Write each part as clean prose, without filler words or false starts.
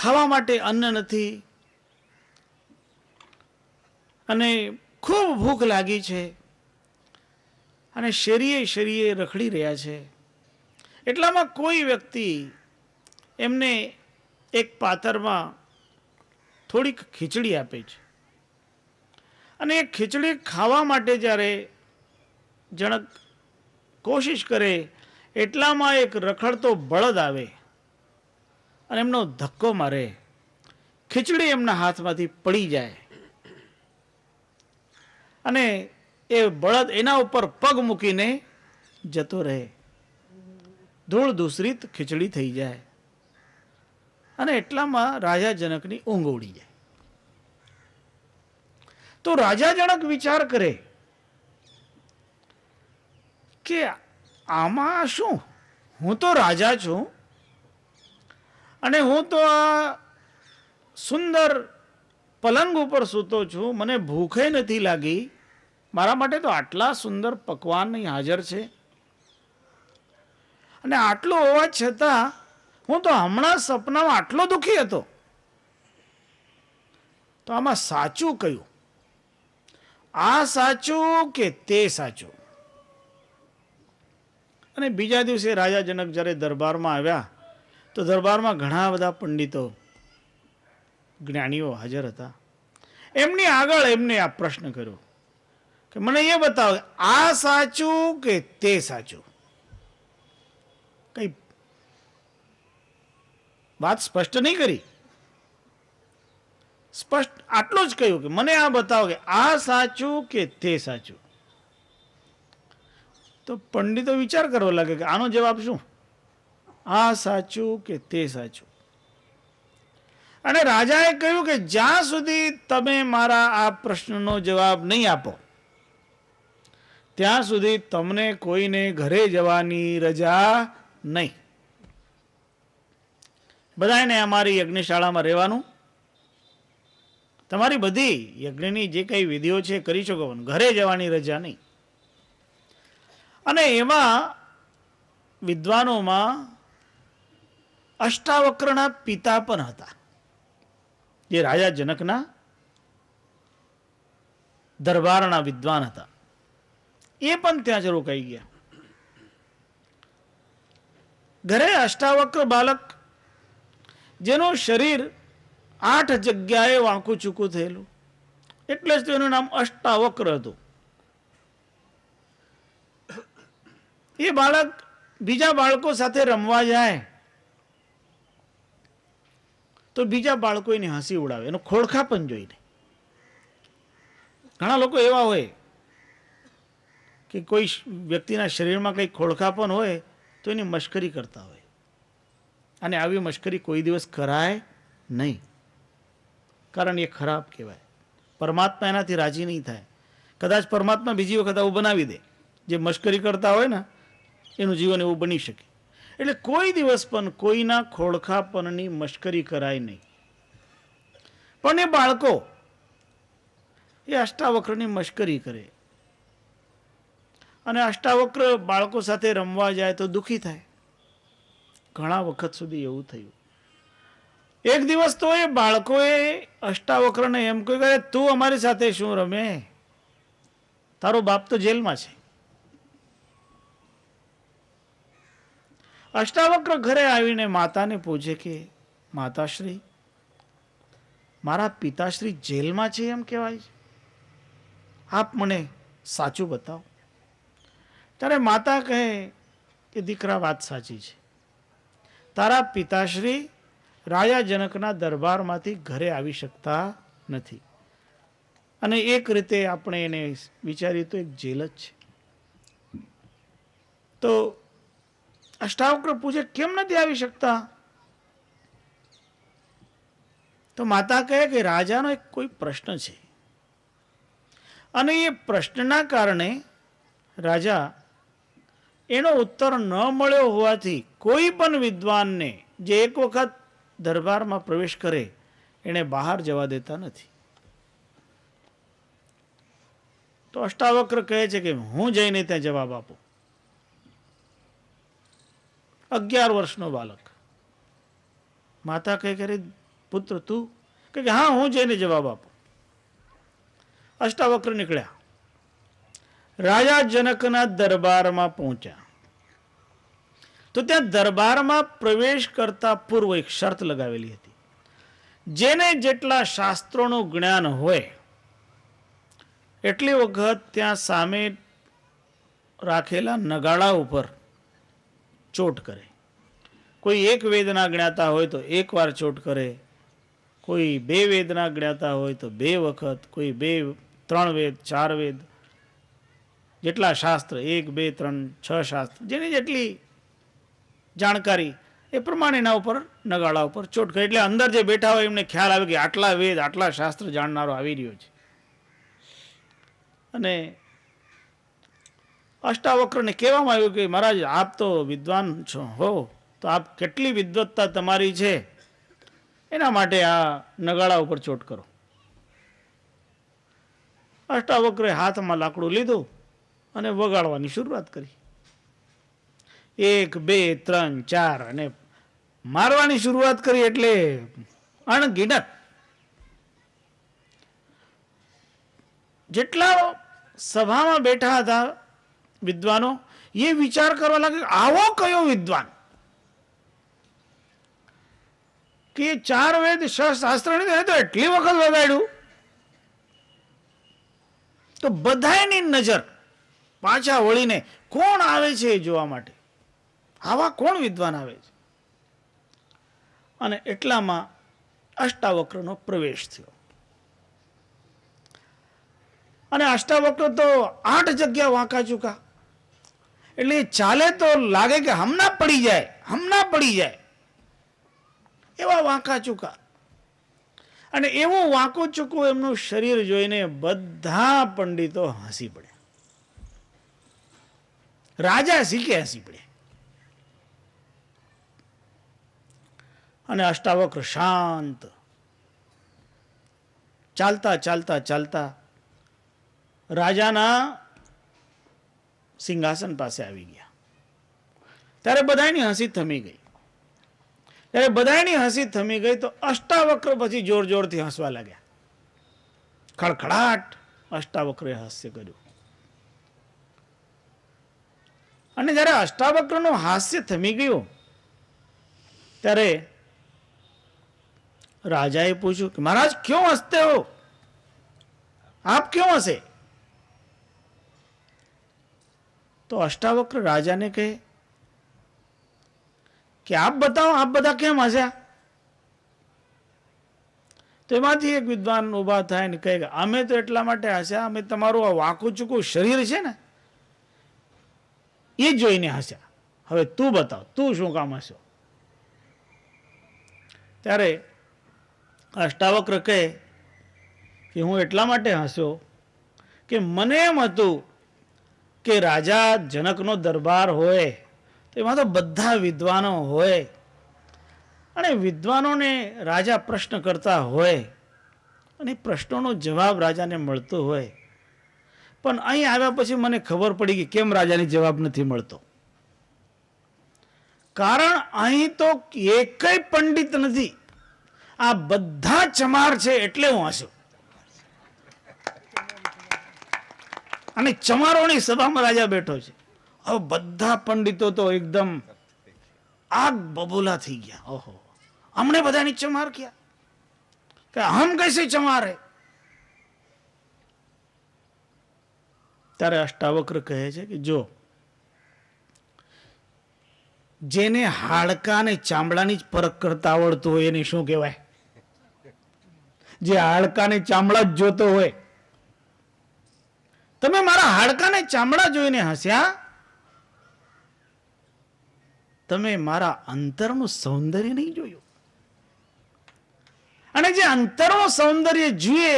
ખાવા માટે અન્ન નથી અને ખૂબ ભૂખ લાગી છે અને શેરીએ શેરીએ રખડી રહ્યા છે. એટલામાં કોઈ વ્યક્તિ એમને એક પાતરમાં થોડીક ખીચડી આપે છે અને એ ખીચડી ખાવા માટે જ્યારે જણક કોશિશ કરે એટલામાં એક રખડતો બળદ આવે અને એમનો ધક્કો મારે, ખીચડી એમના હાથમાંથી પડી જાય અને એ બળદ એના ઉપર પગ મૂકીને જતો રહે. ધૂળ ધૂસરિત ખીચડી થઈ જાય અને એટલામાં રાજા જનકની ઊંઘ ઉડી જાય. તો રાજા જનક વિચાર કરે કે આમાં શું, હું તો રાજા છું અને હું તો આ સુંદર પલંગ ઉપર સૂતો છું, મને ભૂખે નથી લાગી, મારા માટે તો આટલા સુંદર પકવાન અહીં હાજર છે અને આટલું હોવા છતાં હું તો હમણાં સપનામાં આટલો દુઃખી હતો. તો આમાં સાચું કયું, આ સાચું કે તે સાચું? અને બીજા દિવસે રાજા જનક જ્યારે દરબારમાં આવ્યા તો દરબારમાં ઘણા બધા પંડિતો જ્ઞાનીઓ હાજર હતા. એમની આગળ એમને આ પ્રશ્ન કર્યો કે મને એ બતાવો, આ સાચું કે તે સાચું? કઈ વાત સ્પષ્ટ નહીં કરી, સ્પષ્ટ આટલું જ કહ્યું કે મને આ બતાવો કે આ સાચું કે તે સાચું. તો પંડિતો વિચાર કરવા લાગે કે આનો જવાબ શું, આ સાચું કે તે સાચું? અને રાજાએ કહ્યું કે જ્યાં સુધી તમે મારા આ પ્રશ્નનો જવાબ નહીં આપો ત્યાં સુધી તમને કોઈને ઘરે જવાની રજા નહીં. બધાને અમારી યજ્ઞશાળામાં રહેવાનું, તમારી બધી યજ્ઞની જે કઈ વિધિઓ છે કરી શકો, ઘરે જવાની રજા નહીં. અને એમાં વિદ્વાનોમાં અષ્ટાવક્રના પિતા પણ હતા, જે રાજા જનકના દરબારના વિદ્વાન હતા. એ પણ ત્યાં જ રોકાઈ ગયા. ઘરે અષ્ટાવક્ર બાલક, જેનું શરીર 8 જગ્યાએ વાંકું ચૂકું થયેલું, એટલે જ એનું નામ અષ્ટાવક્ર હતું. એ બાળક બીજા બાળકો સાથે રમવા જાય તો બીજા બાળકો એની હસી ઉડાવે, એનો ખોળખાપન જોઈને. ઘણા લોકો એવા હોય કે કોઈ વ્યક્તિના શરીરમાં કંઈ ખોળખાપન હોય તો એની મશ્કરી કરતા હોય, અને આવી મશ્કરી કોઈ દિવસ કરાય નહીં, કારણ એ ખરાબ કહેવાય. પરમાત્મા એનાથી રાજી નહીં થાય. કદાચ પરમાત્મા બીજી વખત આવું બનાવી દે, જે મશ્કરી કરતા હોય ને એનું જીવન એવું બની શકે. એટલે કોઈ દિવસ પણ કોઈના ખોળખાપનની મશ્કરી કરાય નહીં. પણ એ બાળકો એ અષ્ટાવક્રની મશ્કરી કરે અને અષ્ટાવક્ર બાળકો સાથે રમવા જાય તો દુઃખી થાય. ઘણા વખત સુધી એવું થયું. એક દિવસ તો એ બાળકોએ અષ્ટાવક્રને એમ કહ્યું કે તું અમારી સાથે શું રમે, તારો બાપ તો જેલમાં છે. અષ્ટાવક્ર ઘરે આવીને માતાને પૂછે કે માતાશ્રી, મારા પિતાશ્રી જેલમાં છે એમ કહેવાય છે, આપ મને સાચું બતાવો. ત્યારે માતા કહે કે દીકરા, વાત સાચી છે, તારા પિતાશ્રી રાજા જનકના દરબારમાંથી ઘરે આવી શકતા નથી, અને એક રીતે આપણે એને વિચારીએ તો એક જેલ જ છે. તો અષ્ટાવક્ર પૂછે કેમ નથી આવી શકતા? તો માતા કહે કે રાજાનો એક કોઈ પ્રશ્ન છે અને એ પ્રશ્નના કારણે રાજા એનો ઉત્તર ન મળ્યો હોવાથી કોઈ પણ વિદ્વાનને જે એક વખત દરબારમાં પ્રવેશ કરે એને બહાર જવા દેતા નથી. તો અષ્ટાવક્ર કહે છે કે હું જઈને ત્યાં જવાબ આપું. 11 વર્ષનો બાલક. માતા કહે કે પુત્ર તું? કે હા, હું જઈને જવાબ આપું. અષ્ટાવક્ર નીકળ્યા, રાજા જનકના દરબારમાં પહોંચ્યા. તો ત્યાં દરબારમાં પ્રવેશ કરતા પૂર્વ એક શરત લગાવેલી હતી. જેને જેટલા શાસ્ત્રોનું જ્ઞાન હોય એટલી વખત ત્યાં સામે રાખેલા નગાડા ઉપર ચોટ કરે. કોઈ એક વેદના જ્ઞાતા હોય તો એક વાર ચોટ કરે, કોઈ બે વેદના જ્ઞાતા હોય તો 2 વખત, કોઈ 2, 3 વેદ, 4 વેદ, જેટલા શાસ્ત્ર 1, 2, 3, 6 શાસ્ત્ર, જેની જેટલી જાણકારી એ પ્રમાણે એના ઉપર નગાડા ઉપર ચોટ કરે. એટલે અંદર જે બેઠા હોય એમને ખ્યાલ આવે કે આટલા વેદ, આટલા શાસ્ત્ર જાણનારો આવી રહ્યો છે. અને અષ્ટાવક્રને કહેવામાં આવ્યું કે મહારાજ, આપ તો વિદ્વાન છો હો, તો આપ કેટલી વિદ્વત્તા તમારી છે, એના માટે આ નગાડા ઉપર ચોટ કરો. અષ્ટાવક્રે હાથમાં લાકડું લીધું અને વગાડવાની શરૂઆત કરી. 1, 2, 3, 4 અને મારવાની શરૂઆત કરી. એટલે અણગિનત જેટલા સભામાં બેઠા હતા વિદ્વાનો એ વિચાર કરવા લાગે, આવો કયો વિદ્વાન કે 4 વેદ 6 શાસ્ત્રની તો એટલી વખત વગાડ્યું. તો બધાની નજર પાછા વળીને કોણ આવે છે એ જોવા માટે, આવા કોણ વિદ્વાન આવે છે. અને એટલામાં અષ્ટાવક્રનો પ્રવેશ થયો. અને અષ્ટાવક્ર તો 8 જગ્યા વાંકા ચૂકા. એટલે ચાલે તો લાગે કે હમણાં પડી જાય એવા વાંકા ચૂકા. અને એવું વાંકું ચૂકું એમનું શરીર જોઈને બધા પંડિતો હસી પડ્યા. રાજા શીખે હસી પડ્યા. અને અષ્ટાવક્ર શાંત ચાલતા ચાલતા ચાલતા રાજાના સિંહાસન પાસે આવી ગયા. ત્યારે બધાની હસી થમી ગઈ. ત્યારે બધાની હસી થમી ગઈ તો અષ્ટાવક્ર પછી જોર જોરથી હસવા લાગ્યા. ખડખડાટ અષ્ટાવક્રે હાસ્ય કર્યું. અને જ્યારે અષ્ટાવક્રનું હાસ્ય થમી ગયું ત્યારે રાજાએ પૂછ્યું કે મહારાજ ક્यों હસતે હો, આપ ક્यों હસે? તો અષ્ટાવક્ર રાજાને કહે કે આપ બતાવો, આપ બધા કેમ હસ્યા? તો એમાંથી એક વિદ્વાન ઉભા થાય ને કહે કે અમે તો એટલા માટે હસ્યા, અમે તમારું આ વાંકું ચૂકું શરીર છે ને એ જોઈને હસ્યા. હવે તું બતાવ, તું શું કામ હસ્યો? ત્યારે અષ્ટાવક્ર કહે કે હું એટલા માટે હસ્યો કે મને એમ હતું કે રાજા જનકનો દરબાર હોય તો એમાં તો બધા વિદ્વાનો હોય અને વિદ્વાનોને રાજા પ્રશ્ન કરતા હોય અને પ્રશ્નોનો જવાબ રાજાને મળતો હોય. પણ અહીં આવ્યા પછી મને ખબર પડી કે કેમ રાજાને જવાબ નથી મળતો. કારણ અહીં તો એકય પંડિત નથી, આ બધા ચમાર છે એટલે હું હસ્યો. અને ચમારોની સભામાં રાજા બેઠો છે. હવે બધા પંડિતો તો એકદમ આગ બબૂલા થઈ ગયા. ઓહો, हमने બધાની ચમાર किया કે હમ कैसे ચમાર હૈ? ત્યારે અષ્ટાવક્ર કહે છે કે જો જેને હાડકા અને ચામડાની જ પરખ કરતા આવડતું હોય એને શું કહેવાય? જે હાડકા ને ચામડા જ જોતો હોય. તમે મારા હાડકા ને ચામડા જોઈને હસ્યા, તમે મારા અંતરનું સૌંદર્ય નહીં જોયું. અને જે અંતરનું સૌંદર્ય જુએ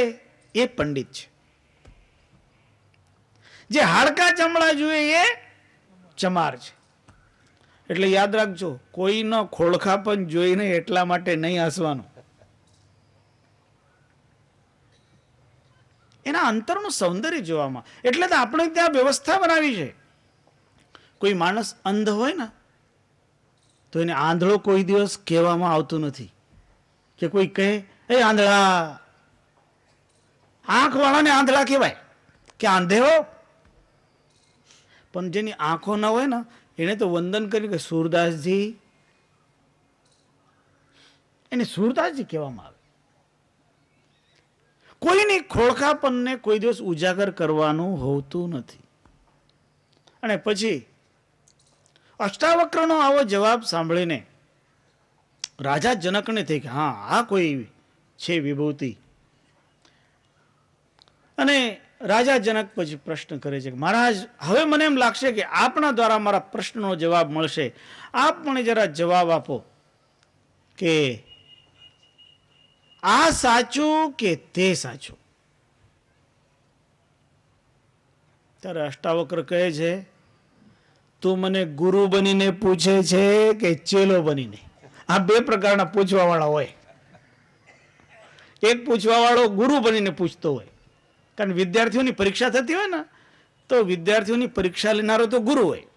એ પંડિત છે. જે હાડકા ચામડા જુએ એ ચમાર છે. એટલે યાદ રાખજો, કોઈનો ખોળખા પણ જોઈને એટલા માટે નહીં હસવાનું. એના અંતરનું સૌંદર્ય જોવામાં. એટલે તો આપણે ત્યાં વ્યવસ્થા બનાવી છે. કોઈ માણસ અંધ હોય ને તો એને આંધળો કોઈ દિવસ કહેવામાં આવતું નથી. કે કોઈ કહે એ આંધળા, આંખ વાળાને આંધળા કહેવાય કે આંધેરો. પણ જેની આંખો ન હોય ને એને તો વંદન કર્યું કે સુરદાસજી, એને સુરદાસજી કહેવામાં આવે. કોઈની ખોળખાપણને કોઈ દિવસ ઉજાગર કરવાનું હોતું નથી. અને પછી અષ્ટાવક્રનો આવો જવાબ સાંભળીને રાજા જનકને થઈ કે હા, આ કોઈ છે વિભૂતિ. અને રાજા જનક પછી પ્રશ્ન કરે છે કે મહારાજ, હવે મને એમ લાગશે કે આપના દ્વારા મારા પ્રશ્નનો જવાબ મળશે. આપ મને જરા જવાબ આપો કે આ સાચું કે તે સાચું. ત્યારે અષ્ટાવક્ર કહે છે, તું મને ગુરુ બનીને પૂછે છે કે ચેલો બનીને? આ બે પ્રકારના પૂછવા વાળા હોય. એક પૂછવા વાળો ગુરુ બનીને પૂછતો હોય, કારણ વિદ્યાર્થીઓની પરીક્ષા થતી હોય ને, તો વિદ્યાર્થીઓની પરીક્ષા લેનારો તો ગુરુ હોય.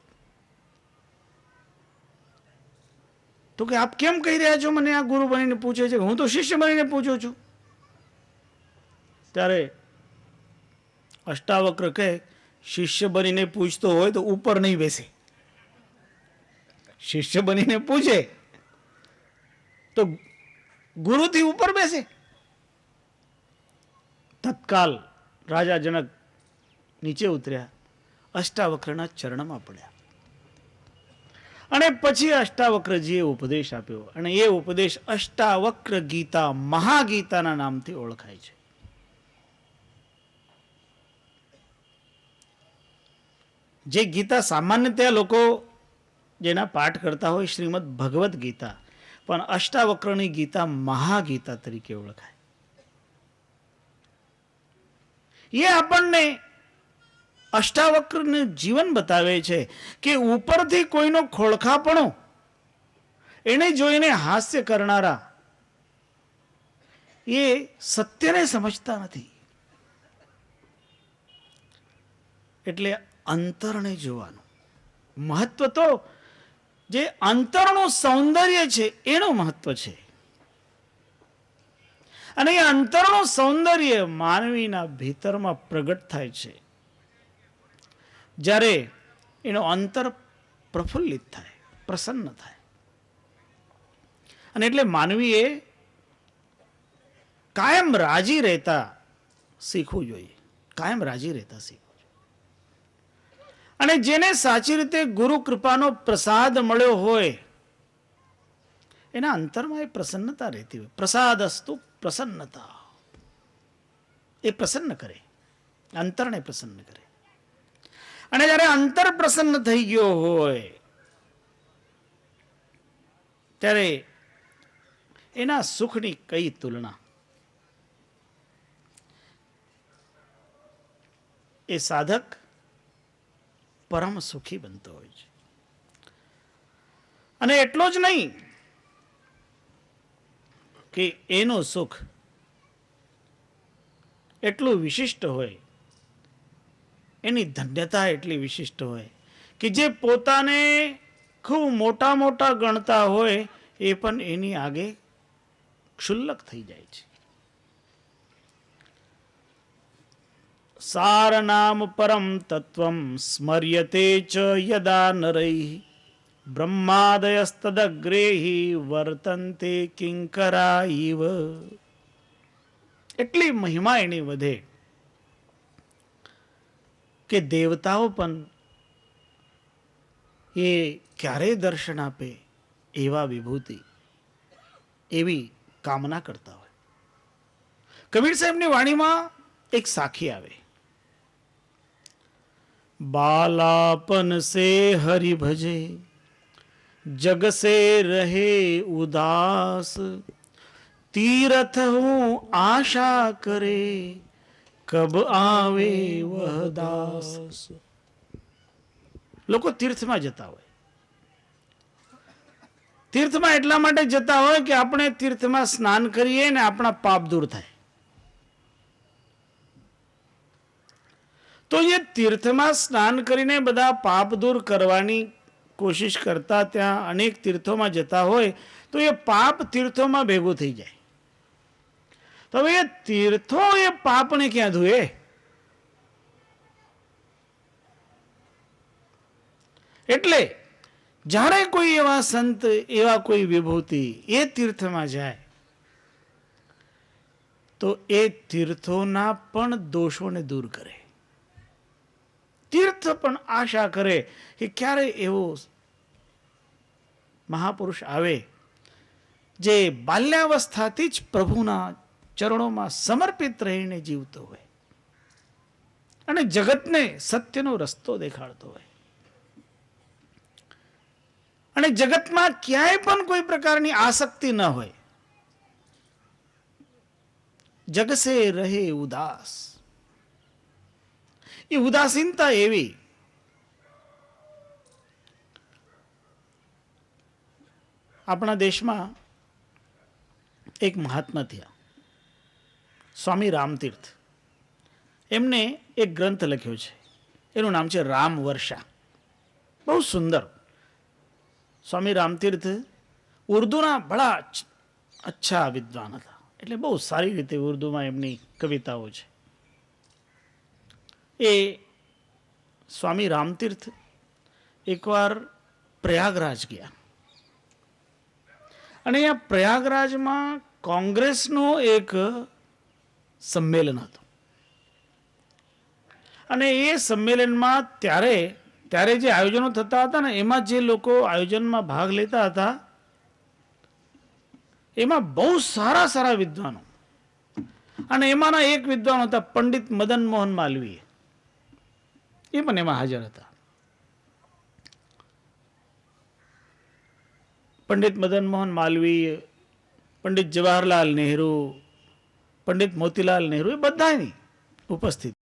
તો કે આપ કેમ કહી રહ્યા છો મને આ ગુરુ બનીને પૂછે છે? હું તો શિષ્ય બનીને પૂછું છું. ત્યારે અષ્ટાવક્ર કહે, શિષ્ય બનીને પૂછતો હોય તો ઉપર નહીં બેસે. શિષ્ય બનીને પૂછે તો ગુરુથી ઉપર બેસે. તત્કાલ રાજા જનક નીચે ઉતર્યા, અષ્ટાવક્રના ચરણમાં પડ્યા. અને પછી અષ્ટાવક્રજીએ ઉપદેશ આપ્યો, અને એ ઉપદેશ અષ્ટાવક્ર ગીતા, મહાગીતાના નામથી ઓળખાય છે. જે ગીતા સામાન્યતઃ લોકો જેના પાઠ કરતા હોય શ્રીમદ ભગવદ્ ગીતા, પણ અષ્ટાવક્રની ગીતા મહાગીતા તરીકે ઓળખાય. એ આપણને અષ્ટાવક્રનું જીવન બતાવે છે કે ઉપરથી કોઈનો ખોળખાપણો એને જોઈને હાસ્ય કરનારા એ સત્યને સમજતા નથી. એટલે અંતરને જોવાનું મહત્વ, તો જે અંતરનું સૌંદર્ય છે એનું મહત્વ છે. અને એ અંતરનું સૌંદર્ય માનવીના ભીતરમાં પ્રગટ થાય છે જ્યારે એનો અંતર પ્રફુલ્લિત થાય, પ્રસન્ન થાય. અને એટલે માનવીએ કાયમ રાજી રહેતા શીખવું જોઈએ, કાયમ રાજી રહેતા શીખવું. અને જેને સાચી રીતે ગુરુ કૃપાનો પ્રસાદ મળ્યો હોય એના અંતરમાં એ પ્રસન્નતા રહેતી હોય. પ્રસાદસ્તુ પ્રસન્નતા, એ પ્રસન્ન કરે, અંતરને પ્રસન્ન કરે. અને જ્યારે અંતર પ્રસન્ન થઈ ગયો હોય ત્યારે એના સુખની કઈ તુલના. એ સાધક પરમ સુખી બનતો હોય છે. અને એટલો જ નહીં કે એનું સુખ એટલું વિશિષ્ટ હોય, એની ધન્યતા એટલી વિશિષ્ટ હોય કે જે પોતાને ખૂબ મોટા મોટા ગણતા હોય એ પણ એની આગે ક્ષુલ્લક થઈ જાય છે. સાર નામ પરમ તત્વમ સ્મર્યતે ચ યદા નરૈ બ્રહ્માદયસ્તદગ્રેહી વર્તન્તે કિંકરા ઇવ. એટલી મહિમા એની વધે કે દેવતાઓ પણ એ ક્યારે દર્શન આપે એવા વિભૂતિ, એવી કામના કરતા હોય. કબીર સાહેબની વાણીમાં એક સાખી આવે, બાલાપન સે હરિ ભજે જગ સે રહે ઉદાસ, તીરથ હું આશા કરે કબ આવે વહ દાસ. લોકો તીર્થમાં જતા હોય, તીર્થમાં એટલા માટે જતા હોય કે આપણે તીર્થમાં સ્નાન કરીએ ને આપણા પાપ દૂર થાય. તો એ તીર્થમાં સ્નાન કરીને બધા પાપ દૂર કરવાની કોશિશ કરતા ત્યાં અનેક તીર્થોમાં જતા હોય તો એ પાપ તીર્થોમાં ભેગું થઈ જાય. તો હવે એ તીર્થો એ પાપને ક્યાં ધુએ? એટલે જ્યારે કોઈ એવા સંત, એવા કોઈ વિભૂતિ એ તીર્થમાં જાય તો એ તીર્થોના પણ દોષોને દૂર કરે. તીર્થ પણ આશા કરે કે ક્યારે એવો મહાપુરુષ આવે જે બાલ્યાવસ્થાથી જ પ્રભુના ચરણોમાં સમર્પિત રહીને જીવતો હોય અને જગતને સત્યનો રસ્તો દેખાડતો હોય અને જગતમાં ક્યાંય પણ કોઈ પ્રકારની આસક્તિ ન હોય. જગસે રહે ઉદાસ. એ ઉદાસીનતા એવી આપણા દેશમાં એક મહાત્મા થયા, સ્વામી રામતીર્થ. એમને એક ગ્રંથ લખ્યો છે, એનું નામ છે રામ વર્ષા. બહુ સુંદર. સ્વામી રામતીર્થ ઉર્દુના બડા અચ્છા વિદ્વાન હતા, એટલે બહુ સારી રીતે ઉર્દુમાં એમની કવિતાઓ છે. એ સ્વામી રામતીર્થ એકવાર પ્રયાગરાજ ગયા અને અહીંયા પ્રયાગરાજમાં કોંગ્રેસનું એક સંમેલન હતું અને એ સંમેલનમાં ત્યારે જે આયોજનો થતા હતા ને, એમાં જે લોકો આયોજનમાં ભાગ લેતા હતા એમાં બહુ સારા સારા વિદ્વાનો, અને એમાંના એક વિદ્વાન હતા પંડિત મદન મોહન માલવીય. એ પણ એમાં હાજર હતા. પંડિત મદન મોહન માલવીય, પંડિત જવાહરલાલ નહેરુ, પંડિત મોતીલાલ નહેરુ, એ બધાની ઉપસ્થિત.